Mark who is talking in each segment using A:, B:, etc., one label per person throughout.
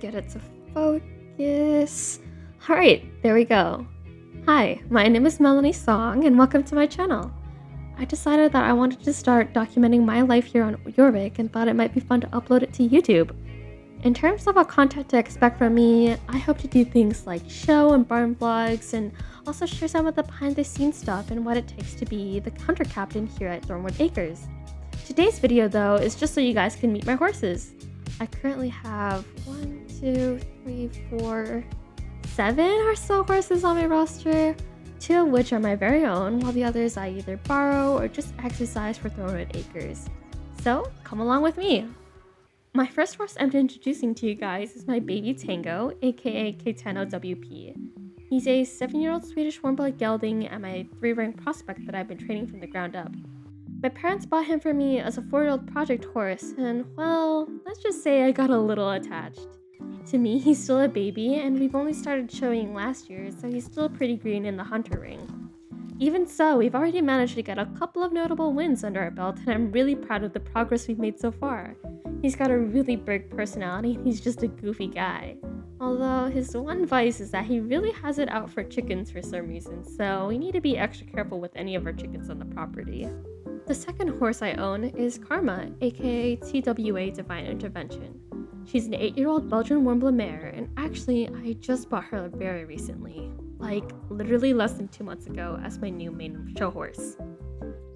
A: get it to focus. Alright, there we go. Hi, my name is Melanie Song and welcome to my channel. I decided that I wanted to start documenting my life here on Jorvik and thought it might be fun to upload it to YouTube. In terms of what content to expect from me, I hope to do things like show and barn vlogs and also share some of the behind the scenes stuff and what it takes to be the hunter captain here at Thornwood Acres. Today's video though is just so you guys can meet my horses. I currently have 7 or so horses on my roster, 2 of which are my very own, while the others I either borrow or just exercise for Thornwood Acres. So come along with me. My first horse I'm introducing to you guys is my baby Tango, aka K10OWP. He's a 7-year-old Swedish warm-blood gelding and my 3-ring prospect that I've been training from the ground up. My parents bought him for me as a 4-year-old project horse, and well, let's just say I got a little attached. To me, he's still a baby, and we've only started showing last year, so he's still pretty green in the hunter ring. Even so, we've already managed to get a couple of notable wins under our belt, and I'm really proud of the progress we've made so far. He's got a really big personality, and he's just a goofy guy. Although his one vice is that he really has it out for chickens for some reason, so we need to be extra careful with any of our chickens on the property. The second horse I own is Karma, aka TWA Divine Intervention. She's an 8-year-old Belgian warm-blood mare, and actually I just bought her very recently, like literally less than 2 months ago as my new main show horse.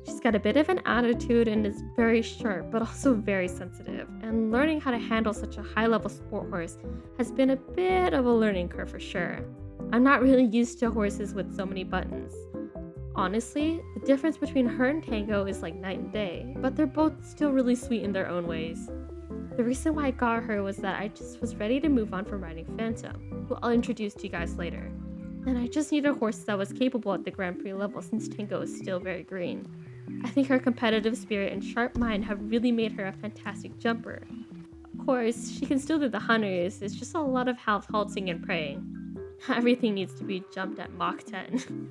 A: She's got a bit of an attitude and is very sharp but also very sensitive, and learning how to handle such a high-level sport horse has been a bit of a learning curve for sure. I'm not really used to horses with so many buttons. Honestly, the difference between her and Tango is like night and day, but they're both still really sweet in their own ways. The reason why I got her was that I just was ready to move on from riding Phantom, who I'll introduce to you guys later. And I just needed a horse that was capable at the Grand Prix level since Tango is still very green. I think her competitive spirit and sharp mind have really made her a fantastic jumper. Of course, she can still do the hunters, it's just a lot of halting and praying. Everything needs to be jumped at Mach 10.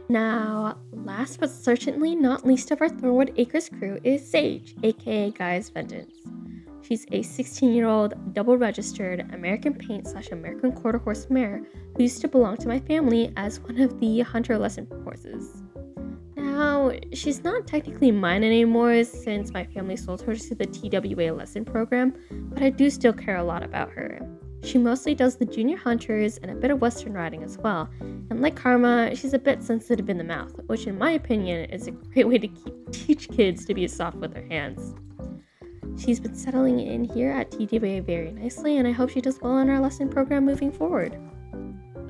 A: Now, last but certainly not least of our Thornwood Acres crew is Sage, aka Guy's Vengeance. She's a 16-year-old double-registered American Paint / American Quarter Horse mare who used to belong to my family as one of the hunter lesson horses. Now, she's not technically mine anymore since my family sold her to the TWA lesson program, but I do still care a lot about her. She mostly does the junior hunters and a bit of western riding as well, and like Karma, she's a bit sensitive in the mouth, which in my opinion is a great way to teach kids to be soft with their hands. She's been settling in here at TWA very nicely, and I hope she does well in our lesson program moving forward.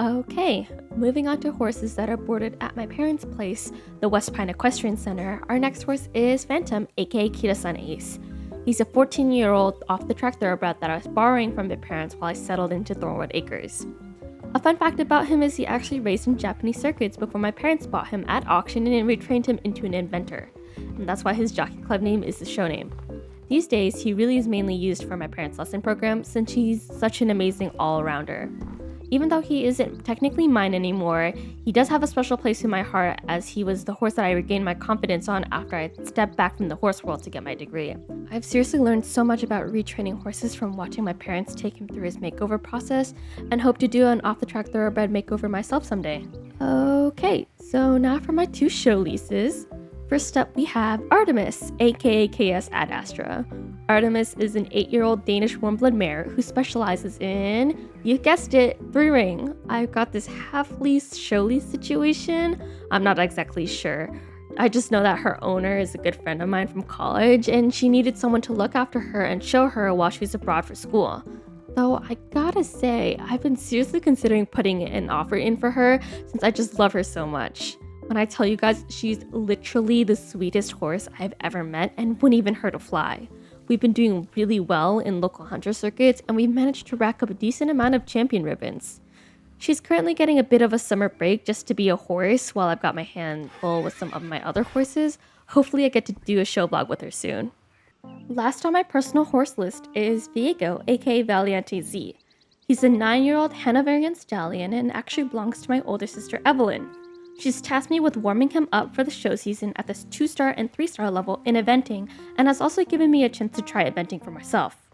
A: Okay, moving on to horses that are boarded at my parents' place, the West Pine Equestrian Center, our next horse is Phantom, aka Kira-san Ace. He's a 14-year-old off-the-track thoroughbred that I was borrowing from my parents while I settled into Thornwood Acres. A fun fact about him is he actually raced in Japanese circuits before my parents bought him at auction and retrained him into an inventor, and that's why his jockey club name is the show name. These days, he really is mainly used for my parents' lesson program since he's such an amazing all-arounder. Even though he isn't technically mine anymore, he does have a special place in my heart as he was the horse that I regained my confidence on after I stepped back from the horse world to get my degree. I've seriously learned so much about retraining horses from watching my parents take him through his makeover process and hope to do an off-the-track thoroughbred makeover myself someday. Okay, so now for my 2 show leases. First up, we have Artemis, aka KS Ad Astra. Artemis is an 8-year-old Danish warm-blood mare who specializes in, you guessed it, 3-ring. I've got this half-lease, show-lease situation. I'm not exactly sure. I just know that her owner is a good friend of mine from college, and she needed someone to look after her and show her while she was abroad for school. Though I gotta say, I've been seriously considering putting an offer in for her since I just love her so much. When I tell you guys, she's literally the sweetest horse I've ever met and wouldn't even hurt to fly. We've been doing really well in local hunter circuits and we've managed to rack up a decent amount of champion ribbons. She's currently getting a bit of a summer break just to be a horse while I've got my hand full with some of my other horses. Hopefully I get to do a show vlog with her soon. Last on my personal horse list is Viego, aka Valiente Z. He's a 9-year-old Hanoverian stallion and actually belongs to my older sister Evelyn. She's tasked me with warming him up for the show season at this 2-star and 3-star level in eventing, and has also given me a chance to try eventing for myself.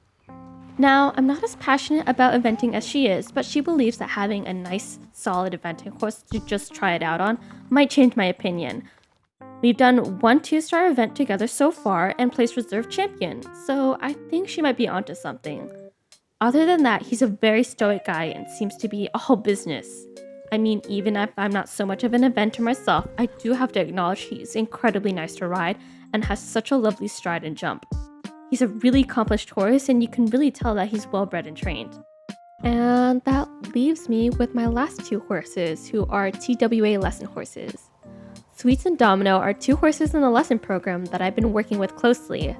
A: Now, I'm not as passionate about eventing as she is, but she believes that having a nice, solid eventing horse to just try it out on might change my opinion. We've done one 2-star event together so far and placed reserve champion, so I think she might be onto something. Other than that, he's a very stoic guy and seems to be all business. I mean, even if I'm not so much of an eventer myself, I do have to acknowledge he's incredibly nice to ride and has such a lovely stride and jump. He's a really accomplished horse and you can really tell that he's well bred and trained. And that leaves me with my last 2 horses, who are TWA lesson horses. Sweets and Domino are 2 horses in the lesson program that I've been working with closely.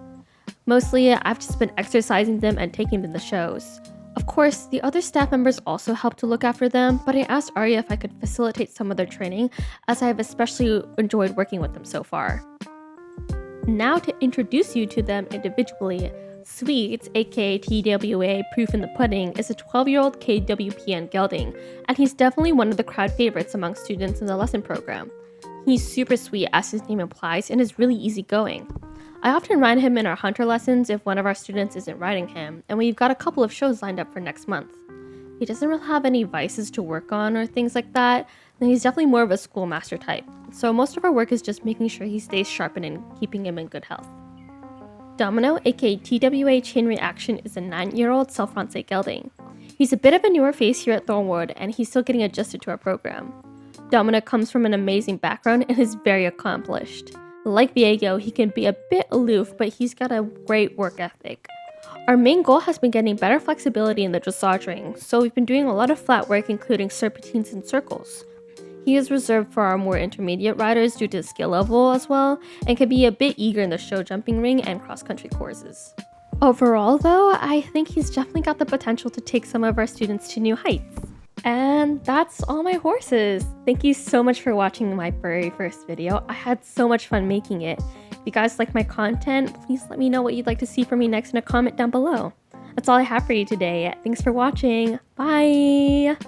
A: Mostly, I've just been exercising them and taking them to shows. Of course, the other staff members also help to look after them, but I asked Arya if I could facilitate some of their training, as I have especially enjoyed working with them so far. Now to introduce you to them individually, Sweets, aka TWA Proof in the Pudding, is a 12-year-old KWPN gelding, and he's definitely one of the crowd favorites among students in the lesson program. He's super sweet as his name implies and is really easygoing. I often ride him in our hunter lessons if one of our students isn't riding him, and we've got a couple of shows lined up for next month. He doesn't really have any vices to work on or things like that, and he's definitely more of a schoolmaster type, so most of our work is just making sure he stays sharpened and keeping him in good health. Domino, aka TWA Chain Reaction, is a 9-year-old self-Francais gelding. He's a bit of a newer face here at Thornwood, and he's still getting adjusted to our program. Domino comes from an amazing background and is very accomplished. Like Viego, he can be a bit aloof, but he's got a great work ethic. Our main goal has been getting better flexibility in the dressage ring, so we've been doing a lot of flat work including serpentines and circles. He is reserved for our more intermediate riders due to his skill level as well, and can be a bit eager in the show jumping ring and cross-country courses. Overall though, I think he's definitely got the potential to take some of our students to new heights. And that's all my horses. Thank you so much for watching my very first video. I had so much fun making it. If you guys like my content, please let me know what you'd like to see from me next in a comment down below. That's all I have for you today. Thanks for watching. Bye!